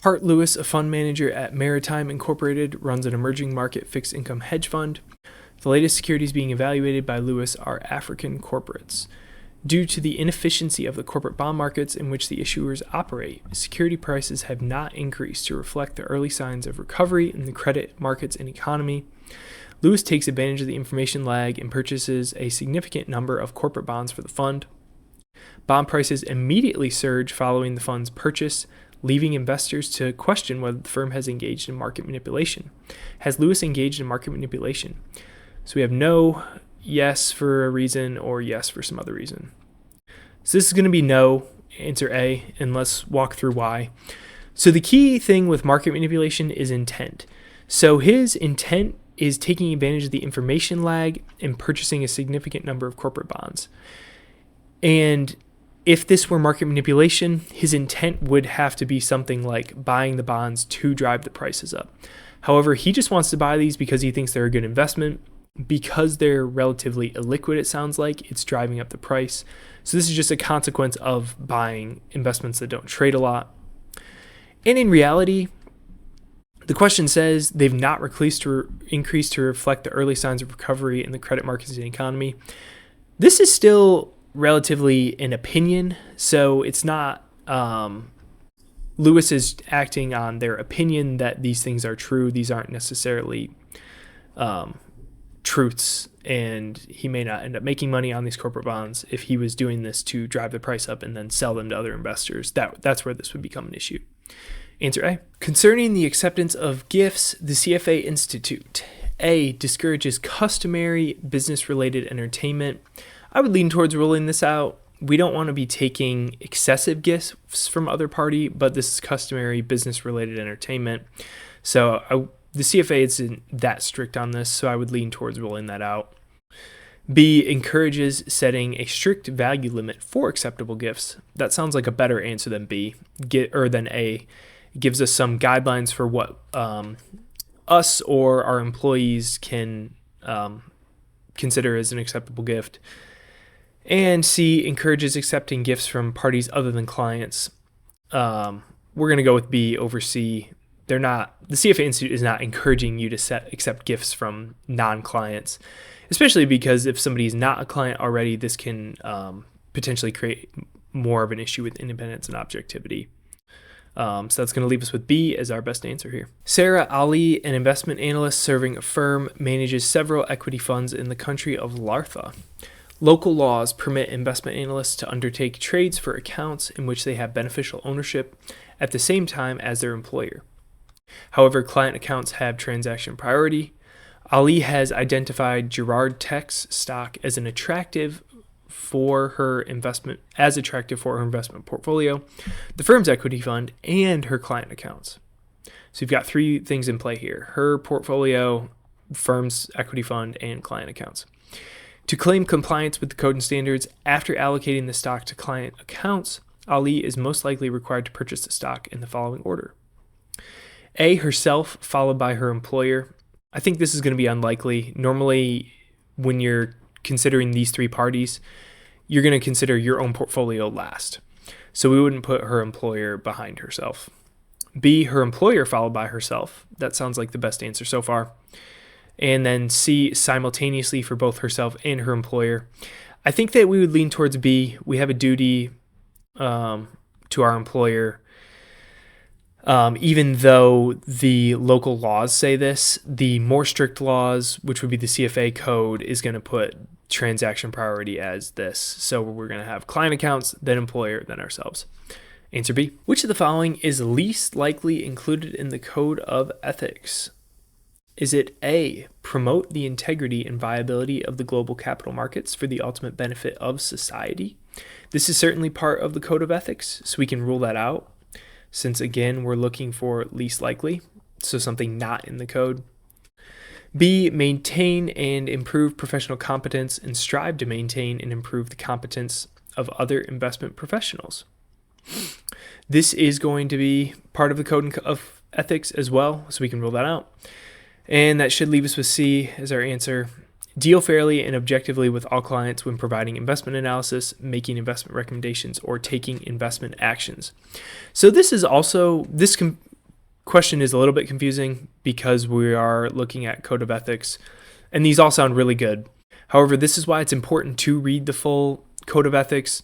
Hart Lewis, a fund manager at Maritime Incorporated, runs an emerging market fixed income hedge fund. The latest securities being evaluated by Lewis are African corporates. Due to the inefficiency of the corporate bond markets in which the issuers operate, security prices have not increased to reflect the early signs of recovery in the credit markets and economy. Lewis takes advantage of the information lag and purchases a significant number of corporate bonds for the fund. Bond prices immediately surge following the fund's purchase, leaving investors to question whether the firm has engaged in market manipulation. Has Lewis engaged in market manipulation? So we have no, yes for a reason, or yes for some other reason. So this is going to be no, answer A, and let's walk through why. So the key thing with market manipulation is intent. So his intent is taking advantage of the information lag and purchasing a significant number of corporate bonds. And if this were market manipulation, his intent would have to be something like buying the bonds to drive the prices up. However, he just wants to buy these because he thinks they're a good investment. Because they're relatively illiquid, it sounds like, it's driving up the price. So this is just a consequence of buying investments that don't trade a lot. And in reality, the question says they've not increased to reflect the early signs of recovery in the credit markets and economy. This is still relatively an opinion, so it's not Lewis is acting on their opinion that these things are true. These aren't necessarily truths, and he may not end up making money on these corporate bonds if he was doing this to drive the price up and then sell them to other investors. That's where this would become an issue. Answer A. Concerning the acceptance of gifts, the CFA Institute, A, discourages customary business-related entertainment. I would lean towards ruling this out. We don't want to be taking excessive gifts from other party, but this is customary business-related entertainment. So the CFA isn't that strict on this, so I would lean towards ruling that out. B, encourages setting a strict value limit for acceptable gifts. That sounds like a better answer than B, than A. It gives us some guidelines for what us or our employees can consider as an acceptable gift. And C, encourages accepting gifts from parties other than clients. We're going to go with B over C. The CFA Institute is not encouraging you to accept gifts from non-clients, especially because if somebody is not a client already, this can potentially create more of an issue with independence and objectivity. So that's going to leave us with B as our best answer here. Sarah Ali, an investment analyst serving a firm, manages several equity funds in the country of Lartha. Local laws permit investment analysts to undertake trades for accounts in which they have beneficial ownership at the same time as their employer. However, client accounts have transaction priority. Ali has identified Gerard Tech's stock as attractive for her investment portfolio, the firm's equity fund, and her client accounts. So you've got three things in play here: her portfolio, firm's equity fund, and client accounts. To claim compliance with the code and standards after allocating the stock to client accounts, Ali is most likely required to purchase the stock in the following order: A, herself, followed by her employer. I think this is going to be unlikely. Normally, when you're considering these three parties, you're going to consider your own portfolio last. So we wouldn't put her employer behind herself. B, her employer, followed by herself. That sounds like the best answer so far. And then C, simultaneously for both herself and her employer. I think that we would lean towards B. We have a duty to our employer. Even though the local laws say this, the more strict laws, which would be the CFA code, is going to put transaction priority as this. So we're going to have client accounts, then employer, then ourselves. Answer B. Which of the following is least likely included in the code of ethics? Is it A, promote the integrity and viability of the global capital markets for the ultimate benefit of society? This is certainly part of the code of ethics, so we can rule that out, since again, we're looking for least likely, so something not in the code. B, maintain and improve professional competence and strive to maintain and improve the competence of other investment professionals. This is going to be part of the code of ethics as well, so we can rule that out. And that should leave us with C as our answer. Deal fairly and objectively with all clients when providing investment analysis, making investment recommendations, or taking investment actions. So this question is a little bit confusing because we are looking at code of ethics, and these all sound really good. However, this is why it's important to read the full code of ethics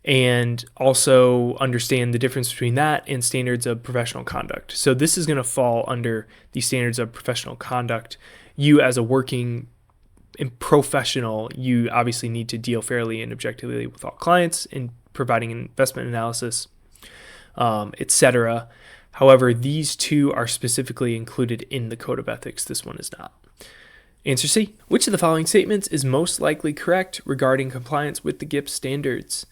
and also understand the difference between that and standards of professional conduct. So this is going to fall under the standards of professional conduct. You as a working professional, you obviously need to deal fairly and objectively with all clients in providing an investment analysis, etc. However, these two are specifically included in the code of ethics. This one is not. Answer C. Which of the following statements is most likely correct regarding compliance with the GIPS standards?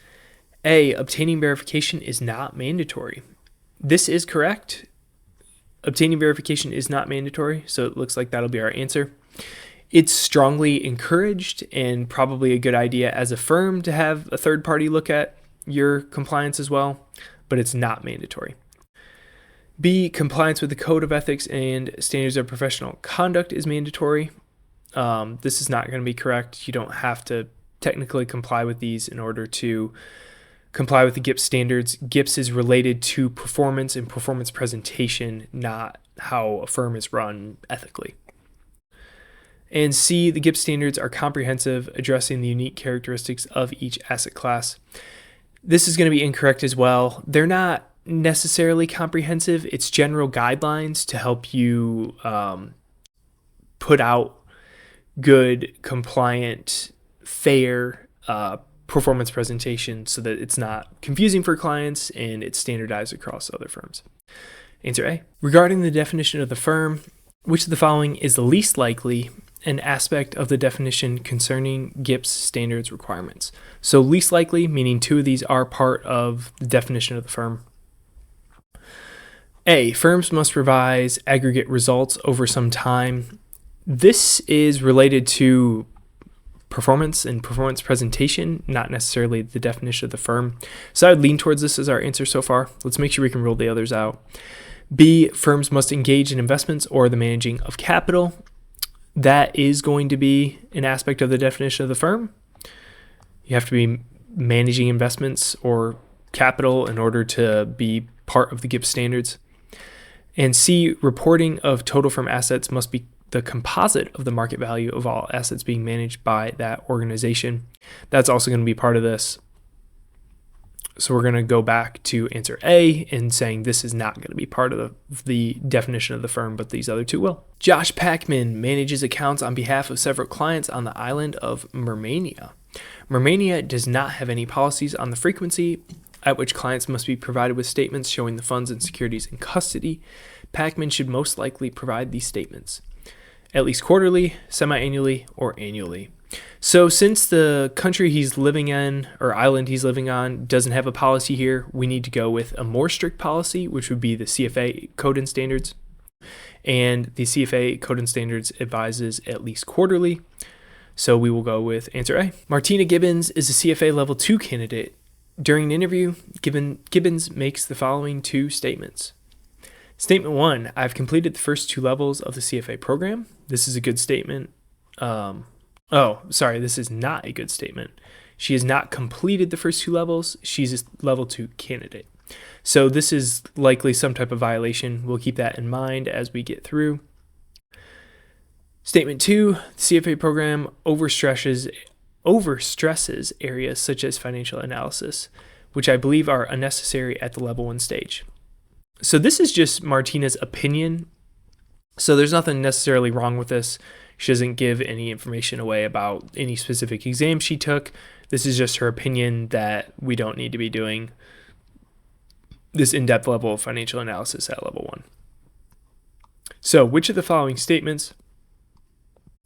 A. Obtaining verification is not mandatory. This is correct. Obtaining verification is not mandatory, so it looks like that'll be our answer. It's strongly encouraged and probably a good idea as a firm to have a third party look at your compliance as well, but it's not mandatory. B. Compliance with the code of ethics and standards of professional conduct is mandatory. This is not going to be correct. You don't have to technically comply with these in order to comply with the GIPS standards. GIPS is related to performance and performance presentation, not how a firm is run ethically. And C, the GIPS standards are comprehensive, addressing the unique characteristics of each asset class. This is going to be incorrect as well. They're not necessarily comprehensive. It's general guidelines to help you put out good, compliant, fair performance presentation so that it's not confusing for clients and it's standardized across other firms. Answer A. Regarding the definition of the firm, which of the following is the least likely an aspect of the definition concerning GIPS standards requirements? So least likely, meaning two of these are part of the definition of the firm. A. Firms must revise aggregate results over some time. This is related to performance and performance presentation, not necessarily the definition of the firm. So I'd lean towards this as our answer so far. Let's make sure we can rule the others out. B. Firms must engage in investments or the managing of capital. That is going to be an aspect of the definition of the firm. You have to be managing investments or capital in order to be part of the GIPS standards. And C, reporting of total firm assets must be the composite of the market value of all assets being managed by that organization. That's also going to be part of this. So we're going to go back to answer A and saying this is not going to be part of the definition of the firm, but these other two will. Josh Packman manages accounts on behalf of several clients on the island of Mermania. Mermania does not have any policies on the frequency at which clients must be provided with statements showing the funds and securities in custody. Packman should most likely provide these statements at least quarterly, semi-annually, or annually. So since the country he's living in or island he's living on doesn't have a policy here, we need to go with a more strict policy, which would be the CFA Code and Standards. And the CFA Code and Standards advises at least quarterly. So we will go with answer A. Martina Gibbons is a CFA Level II candidate. During an interview, Gibbons makes the following two statements. Statement 1, I've completed the first 2 levels of the CFA program. This is a good statement. This is not a good statement. She has not completed the first 2 levels. She's a Level 2 candidate. So this is likely some type of violation. We'll keep that in mind as we get through. Statement 2, the CFA program overstresses areas such as financial analysis, which I believe are unnecessary at the Level 1 stage. So this is just Martina's opinion. So there's nothing necessarily wrong with this. She doesn't give any information away about any specific exam she took. This is just her opinion that we don't need to be doing this in-depth level of financial analysis at Level 1. So which of the following statements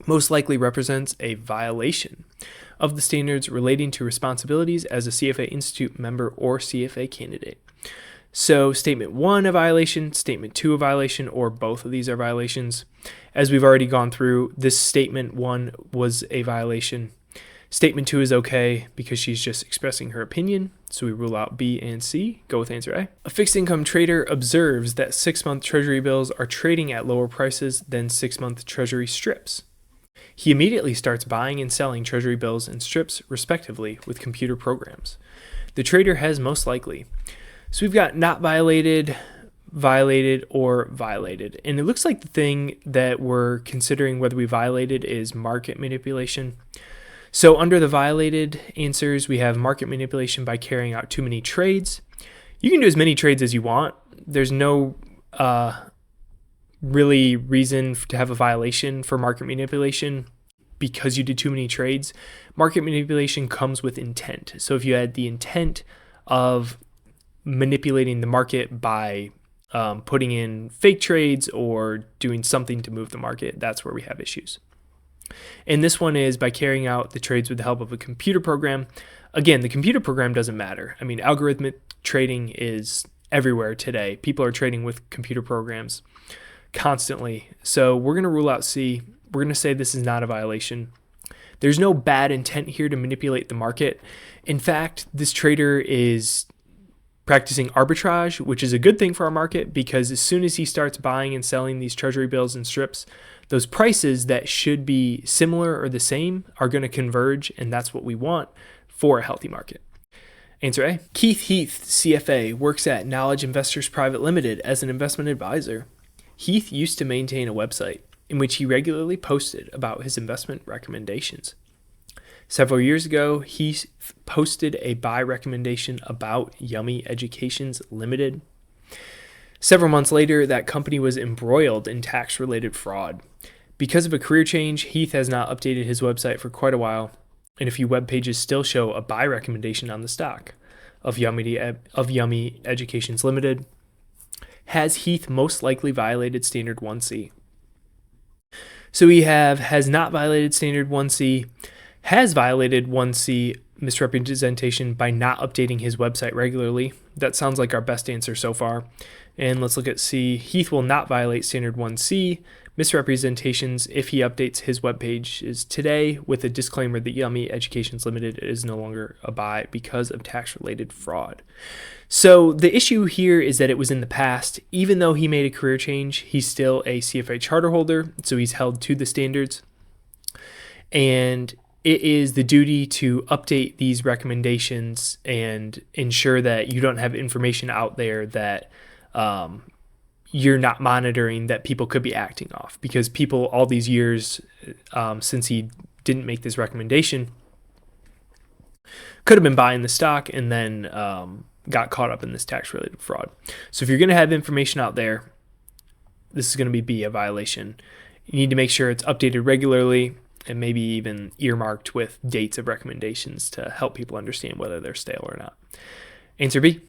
most likely represents a violation of the standards relating to responsibilities as a CFA Institute member or CFA candidate? So statement 1 a violation, statement 2 a violation, or both of these are violations. As we've already gone through, this statement 1 was a violation. Statement 2 is okay because she's just expressing her opinion. So we rule out B and C. Go with answer A. A fixed income trader observes that 6-month treasury bills are trading at lower prices than 6-month treasury strips. He immediately starts buying and selling treasury bills and strips respectively with computer programs. The trader has most likely. So we've got not violated, violated, or violated. And it looks like the thing that we're considering whether we violated is market manipulation. So under the violated answers, we have market manipulation by carrying out too many trades. You can do as many trades as you want. There's no really reason to have a violation for market manipulation because you did too many trades. Market manipulation comes with intent. So if you had the intent of manipulating the market by putting in fake trades or doing something to move the market, that's where we have issues. And this one is by carrying out the trades with the help of a computer program. Again, the computer program doesn't matter. I mean, algorithmic trading is everywhere today. People are trading with computer programs constantly. So we're going to rule out C. We're going to say this is not a violation. There's no bad intent here to manipulate the market. In fact, this trader is practicing arbitrage, which is a good thing for our market because as soon as he starts buying and selling these treasury bills and strips, those prices that should be similar or the same are going to converge, and that's what we want for a healthy market. Answer A. Keith Heath, CFA, works at Knowledge Investors Private Limited as an investment advisor. Heath used to maintain a website in which he regularly posted about his investment recommendations. Several years ago, he posted a buy recommendation about Yummy Educations Limited. Several months later, that company was embroiled in tax-related fraud. Because of a career change, Heath has not updated his website for quite a while, and a few web pages still show a buy recommendation on the stock of Yummy Educations Limited. Has Heath most likely violated Standard 1C? So we have has not violated Standard 1C, has violated 1C misrepresentation by not updating his website regularly. That sounds like our best answer so far. And let's look at C. Heath will not violate Standard 1C misrepresentations if he updates his webpage today with a disclaimer that Yummy Educations Limited is no longer a buy because of tax-related fraud. So the issue here is that it was in the past. Even though he made a career change, he's still a CFA charter holder, so he's held to the standards. And it is the duty to update these recommendations and ensure that you don't have information out there that you're not monitoring that people could be acting off, because people all these years since he didn't make this recommendation could have been buying the stock and then got caught up in this tax-related fraud. So if you're going to have information out there, this is going to be a violation. You need to make sure it's updated regularly and maybe even earmarked with dates of recommendations to help people understand whether they're stale or not. Answer B.